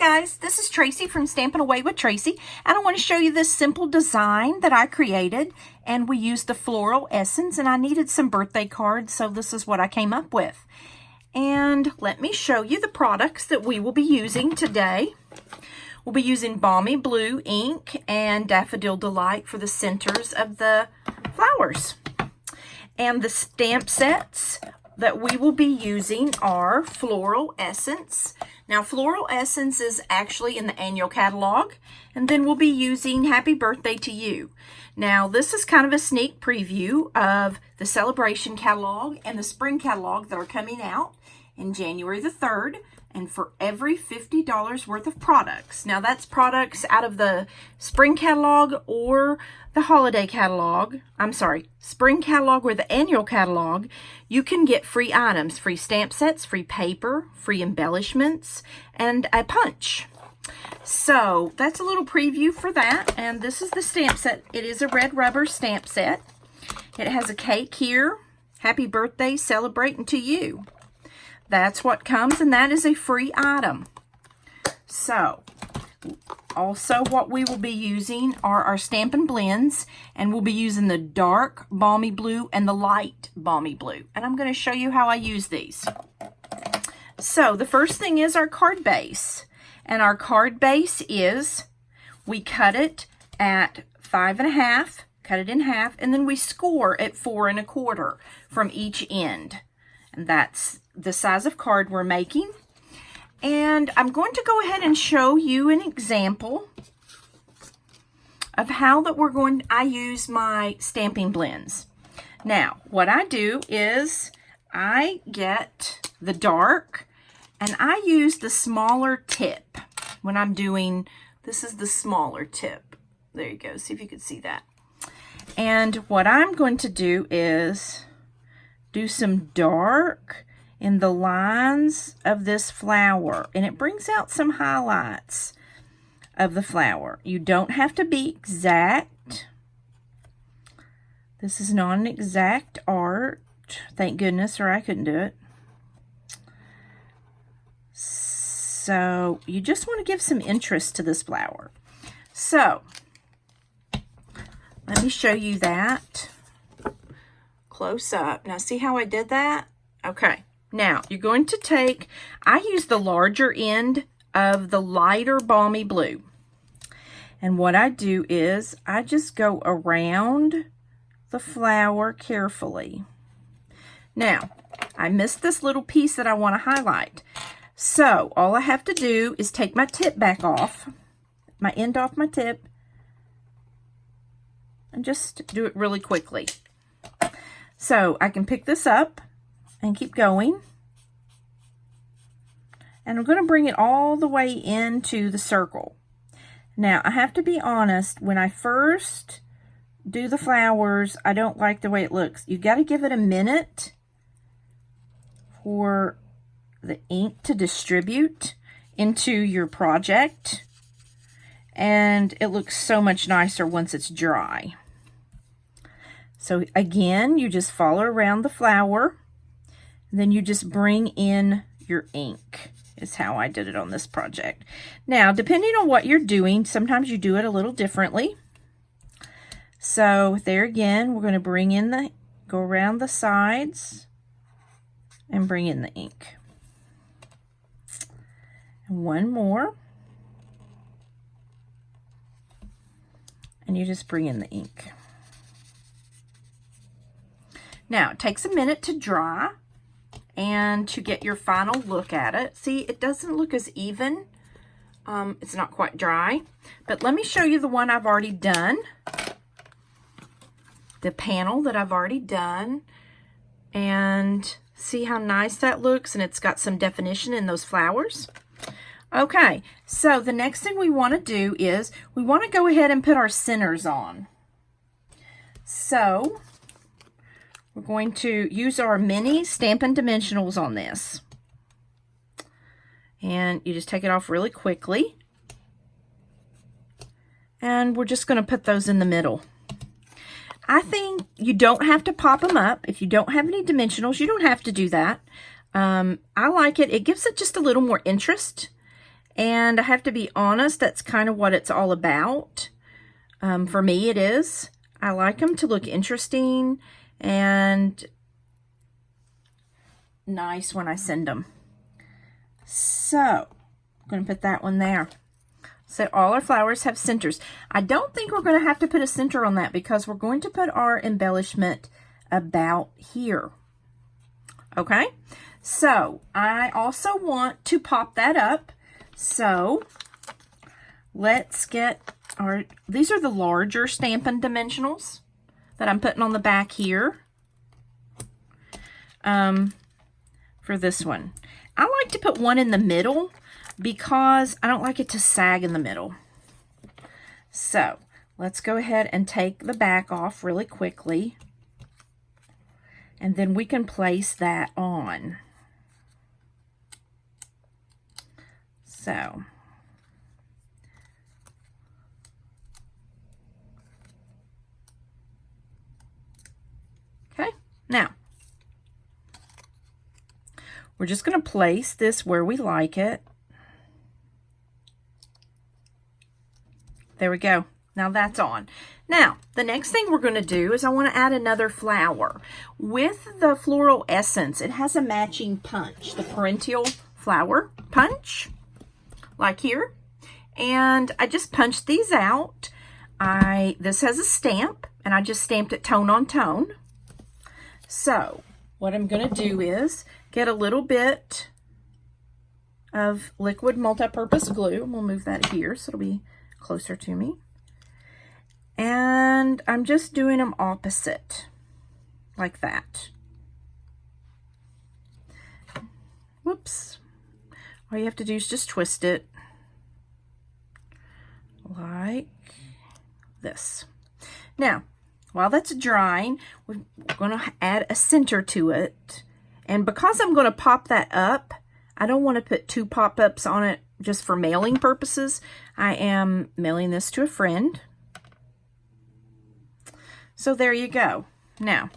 guys, this is Tracy from Stampin' Away with Tracy, and I want to show you this simple design that I created, and we used the floral essence, and I needed some birthday cards, so this is what I came up with. And let me show you the products that we will be using today. We'll be using Balmy Blue ink and Daffodil Delight for the centers of the flowers. And the stamp sets that we will be using are Floral Essence. Now, Floral Essence is actually in the annual catalog, and then we'll be using Happy Birthday to You. Now, this is kind of a sneak preview of the Celebration catalog and the Spring catalog that are coming out in January the 3rd, and for every $50 worth of products. Now, that's products out of the Spring catalog or the Holiday catalog. I'm sorry, Spring catalog or the annual catalog. You can get free items, free stamp sets, free paper, free embellishments, and a punch. So that's a little preview for that. And this is the stamp set. It is a red rubber stamp set. It has a cake here. Happy birthday, celebrating to you. That's what comes, and that is a free item. So, also what we will be using are our Stampin' Blends, and we'll be using the dark Balmy Blue and the light Balmy Blue. And I'm going to show you how I use these. So, the first thing is our card base. And our card base is, we cut it at 5 1/2, cut it in half, and then we score at 4 1/4 from each end. And that's the size of card we're making. And I'm going to go ahead and show you an example of how that I use my Stampin' Blends. Now, what I do is I get the dark and I use the smaller tip when I'm doing, this is the smaller tip. There you go, see if you can see that. And what I'm going to do is do some dark in the lines of this flower, and it brings out some highlights of the flower. You don't have to be exact. This is not an exact art, thank goodness, or I couldn't do it. So you just want to give some interest to this flower. So let me show you that close up. Now, see how I did that? Okay. Now, you're going to take, I use the larger end of the lighter Balmy Blue. And what I do is, I just go around the flower carefully. Now, I missed this little piece that I want to highlight. So, all I have to do is take my tip back off, my end off my tip, and just do it really quickly. So I can pick this up and keep going. And I'm going to bring it all the way into the circle. Now, I have to be honest, when I first do the flowers, I don't like the way it looks. You got to give it a minute for the ink to distribute into your project. And it looks so much nicer once it's dry. So again, you just follow around the flower, and then you just bring in your ink, is how I did it on this project. Now, depending on what you're doing, sometimes you do it a little differently. So there again, we're going to bring in go around the sides and bring in the ink. And one more. And you just bring in the ink. Now, it takes a minute to dry and to get your final look at it. See, it doesn't look as even. It's not quite dry. But let me show you the one I've already done. The panel that I've already done. And see how nice that looks? And it's got some definition in those flowers. Okay, so the next thing we want to do is we want to go ahead and put our centers on. So we're going to use our mini Stampin' Dimensionals on this. And you just take it off really quickly. And we're just going to put those in the middle. I think you don't have to pop them up. If you don't have any dimensionals, you don't have to do that. I like it. It gives it just a little more interest. And I have to be honest, that's kind of what it's all about. For me, it is. I like them to look interesting and nice when I send them. So, I'm going to put that one there. So all our flowers have centers. I don't think we're going to have to put a center on that because we're going to put our embellishment about here. Okay, so I also want to pop that up. So let's get our, these are the larger Stampin' Dimensionals that I'm putting on the back here for this one. I like to put one in the middle because I don't like it to sag in the middle. So let's go ahead and take the back off really quickly. And then we can place that on. So, okay, now, we're just going to place this where we like it. There we go. Now that's on. Now, the next thing we're going to do is I want to add another flower. With the Floral Essence, it has a matching punch, the Perennial Flower Punch, like here. And I just punched these out. This has a stamp, and I just stamped it tone on tone. So, what I'm going to do is get a little bit of liquid multi-purpose glue. We'll move that here so it'll be closer to me. And I'm just doing them opposite, like that. Whoops. All you have to do is just twist it like this. Now, while that's drying, we're going to add a center to it. And because I'm going to pop that up, I don't want to put two pop-ups on it just for mailing purposes. I am mailing this to a friend. So there you go. Now,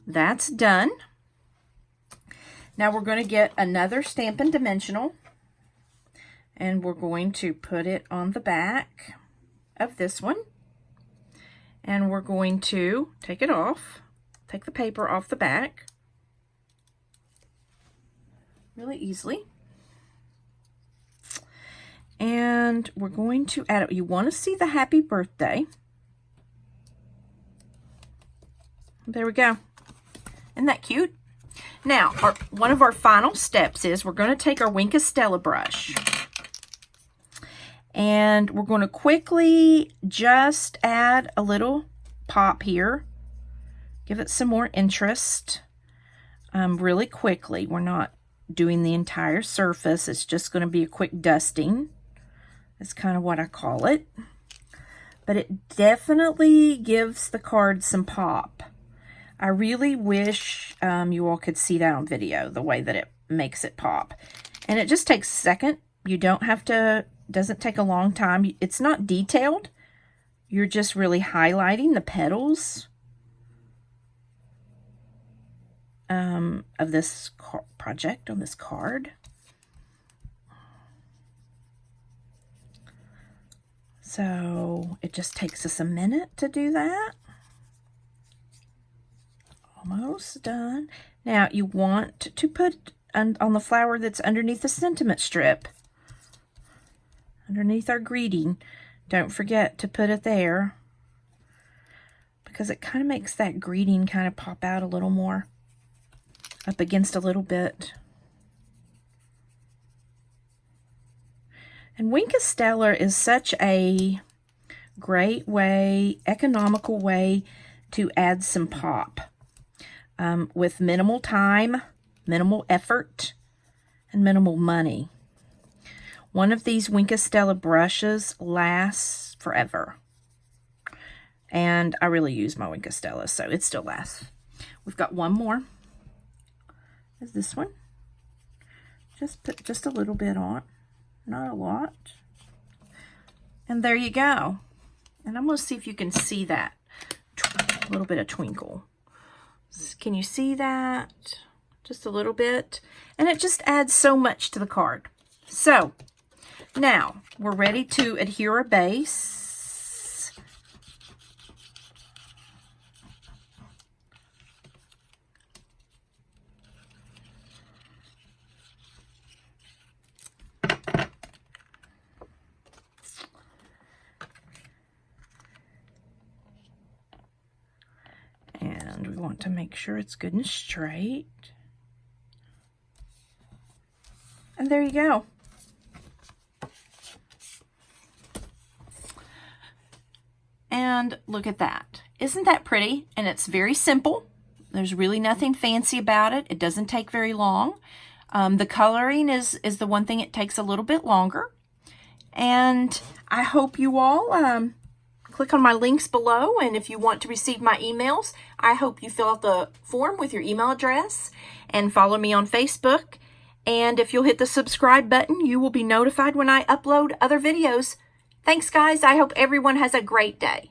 that's done. Now we're going to get another Stampin' Dimensional, and we're going to put it on the back of this one. And we're going to take it off, take the paper off the back really easily. And we're going to add it. You want to see the happy birthday. There we go. Isn't that cute? Now, one of our final steps is we're going to take our Wink of Stella brush. And we're going to quickly just add a little pop here. Give it some more interest really quickly. We're not doing the entire surface. It's just going to be a quick dusting. That's kind of what I call it. But it definitely gives the card some pop. I really wish you all could see that on video, the way that it makes it pop. And it just takes a second. You don't have to, doesn't take a long time. It's not detailed. You're just really highlighting the petals of this project on this card. So it just takes us a minute to do that. Almost done. Now you want to put on the flower that's underneath the sentiment strip, underneath our greeting. Don't forget to put it there because it kind of makes that greeting kind of pop out a little more up against a little bit. And Wink of Stella is such a great way, economical way to add some pop. With minimal time, minimal effort, and minimal money. One of these Wink of Stella brushes lasts forever. And I really use my Wink of Stella, so it still lasts. We've got one more. Is this one. Just put just a little bit on, not a lot. And there you go. And I'm going to see if you can see that. A little bit of twinkle. Can you see that? Just a little bit. And it just adds so much to the card. So now we're ready to adhere our base. And we want to make sure it's good and straight. And there you go. And look at that. Isn't that pretty? And it's very simple. There's really nothing fancy about it. It doesn't take very long. The coloring is the one thing it takes a little bit longer. And I hope you all click on my links below, and if you want to receive my emails, I hope you fill out the form with your email address and follow me on Facebook. And if you'll hit the subscribe button, you will be notified when I upload other videos. Thanks, guys. I hope everyone has a great day.